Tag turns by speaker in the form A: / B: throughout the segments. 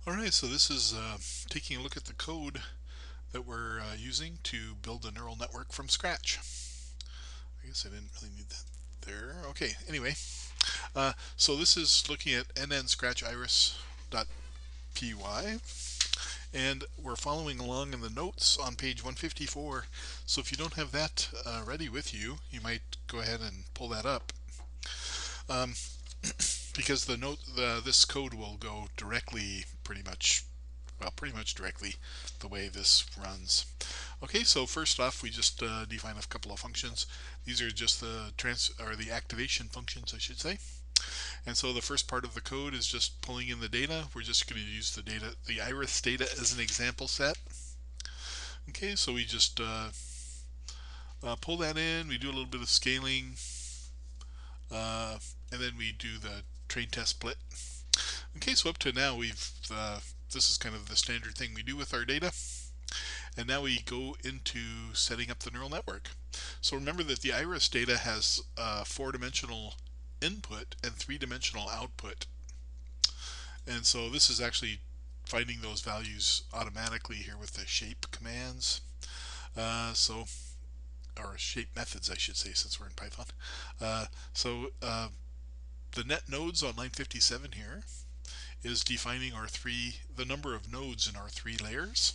A: Alright, so this is taking a look at the code that we're using to build a neural network from scratch. I guess I didn't really need that there. Okay, anyway, so this is looking at nnscratchiris.py, and we're following along in the notes on page 154. So if you don't have that ready with you, you might go ahead and pull that up. Um, because this code will go directly, pretty much directly the way this runs. Okay, so first off, we just define a couple of functions. These are just the activation functions, I should say. And so the first part of the code is just pulling in the data. We're just going to use the iris data as an example set. Okay, so we just pull that in. We do a little bit of scaling, and then we do the train test split. Okay, so up to now this is kind of the standard thing we do with our data. And now we go into setting up the neural network. So remember that the iris data has 4-dimensional input and 3-dimensional output. And so this is actually finding those values automatically here with the shape commands. Or shape methods, I should say, since we're in Python. The net nodes on line 57 here is defining the number of nodes in our 3 layers.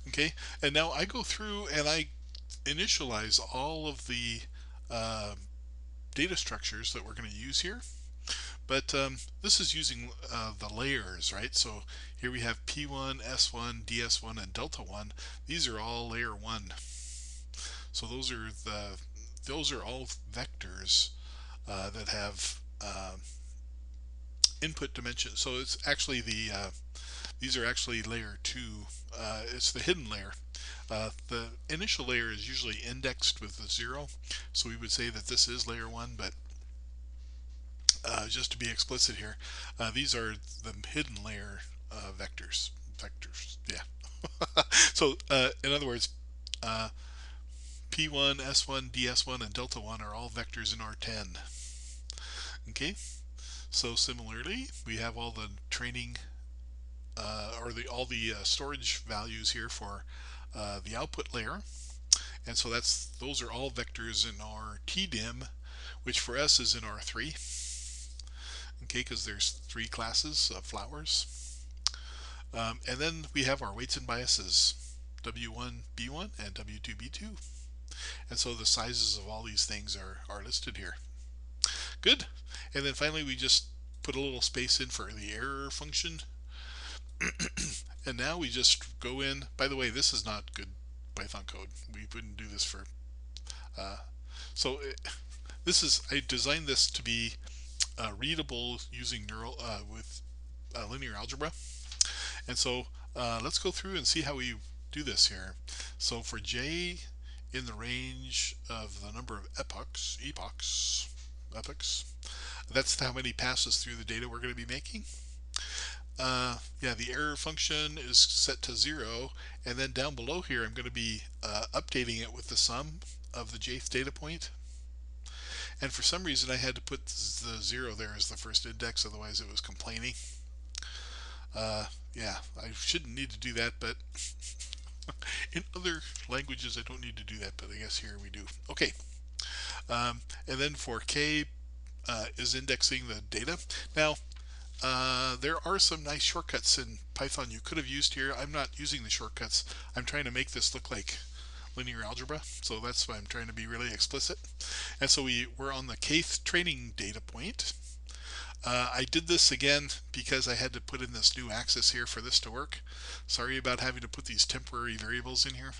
A: Okay, and now I go through and I initialize all of the uh, data structures that we're going to use here. But this is using the layers, right? So here we have P1, S1, DS1, and Delta 1. These are all layer 1. So those are all vectors that have input dimension. So it's actually these are actually layer 2. It's the hidden layer. The initial layer is usually indexed with a 0, so we would say that this is layer 1, but just to be explicit here, these are the hidden layer vectors. Yeah. So in other words, P1, S1, DS1, and Delta 1 are all vectors in R10. Okay, so similarly, we have all the training all the storage values here for the output layer, and so those are all vectors in our tdim, which for us is in R3. Okay, because there's 3 classes of flowers, and then we have our weights and biases, W1 B1 and W2 B2, and so the sizes of all these things are listed here. Good. And then finally we just put a little space in for the error function. And now we just go in. By the way, this is not good Python code. We wouldn't do this for. Uh, so it, this is I designed this to be readable using linear algebra. And so let's go through and see how we do this here. So for j in the range of the number of epochs, that's how many passes through the data we're going to be making. Yeah, the error function is set to 0, and then down below here I'm going to be updating it with the sum of the jth data point. And for some reason I had to put the 0 there as the first index, otherwise it was complaining. Yeah, I shouldn't need to do that, but in other languages I don't need to do that, but I guess here we do. Okay, and then for k is indexing the data. Now, there are some nice shortcuts in Python you could have used here. I'm not using the shortcuts. I'm trying to make this look like linear algebra, so that's why I'm trying to be really explicit. And so we're on the kth training data point. I did this again because I had to put in this new axis here for this to work. Sorry about having to put these temporary variables in here.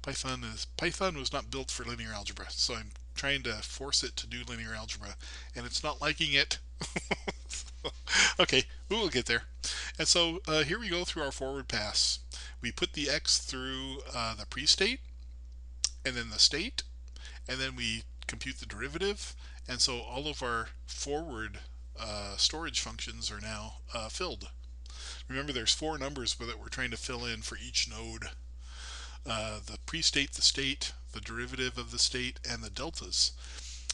A: Python was not built for linear algebra, so I'm trying to force it to do linear algebra, and it's not liking it. Okay, we will get there. And so here we go through our forward pass. We put the x through the pre-state, and then the state, and then we compute the derivative. And so all of our forward storage functions are now filled. Remember, there's 4 numbers that we're trying to fill in for each node. The pre-state, the state, the derivative of the state, and the deltas.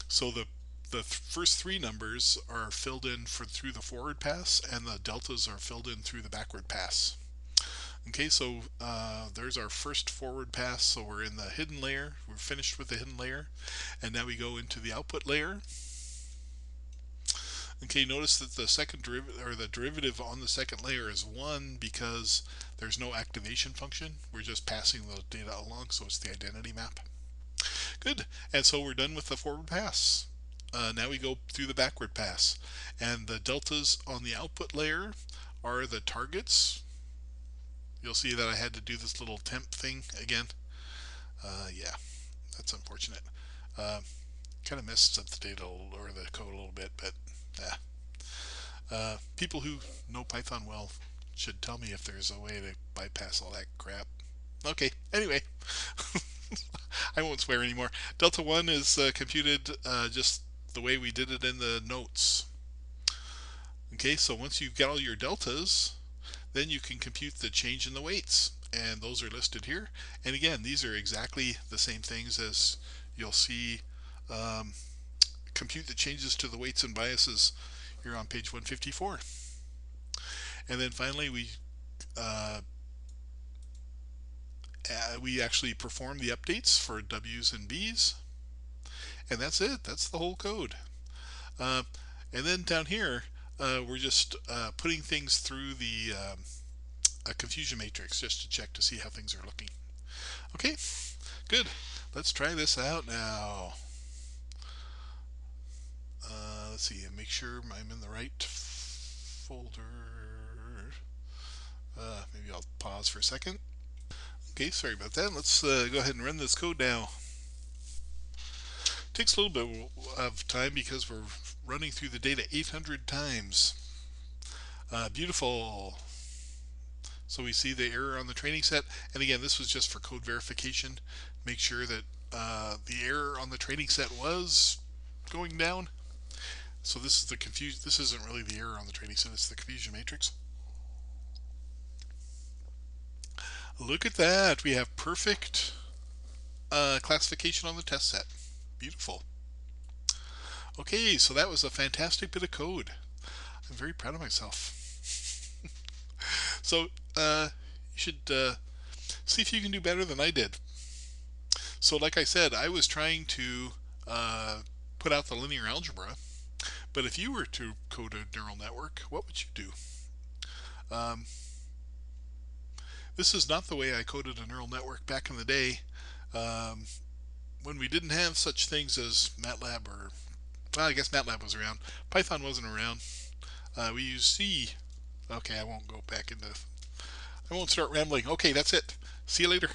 A: So the the first three numbers are filled in through the forward pass, and the deltas are filled in through the backward pass. Okay, so there's our first forward pass. So we're in the hidden layer. We're finished with the hidden layer, and now we go into the output layer. Okay, notice that the second derivative, or the derivative on the second layer, is 1 because there's no activation function. We're just passing the data along, so it's the identity map. Good, and so we're done with the forward pass. Now we go through the backward pass, and the deltas on the output layer are the targets. You'll see that I had to do this little temp thing again. Yeah, that's unfortunate. Kind of messes up the data or the code a little bit, but people who know Python well should tell me if there's a way to bypass all that crap. Okay, anyway, I won't swear anymore. Delta 1 is computed just the way we did it in the notes. Okay, so once you've got all your deltas, then you can compute the change in the weights, and those are listed here. And again, these are exactly the same things as you'll see compute the changes to the weights and biases here on page 154. And then finally we actually perform the updates for W's and B's, and that's it. That's the whole code. And then down here we're just putting things through the a confusion matrix just to check to see how things are looking. Okay, good. Let's try this out now. Let's see, and make sure I'm in the right folder. Maybe I'll pause for a second. Okay, sorry about that. Let's go ahead and run this code now. It takes a little bit of time because we're running through the data 800 times. Beautiful. So we see the error on the training set, and again, this was just for code verification. Make sure that the error on the training set was going down. So this is the This isn't really the error on the training set; it's the confusion matrix. Look at that! We have perfect classification on the test set. Beautiful. Okay, so that was a fantastic bit of code. I'm very proud of myself. So you should see if you can do better than I did. So like I said, I was trying to put out the linear algebra, but if you were to code a neural network, what would you do? This is not the way I coded a neural network back in the day, when we didn't have such things as MATLAB, or well, I guess MATLAB was around. Python wasn't around. We used C. Okay, I won't go back into. I won't start rambling. Okay, that's it. See you later.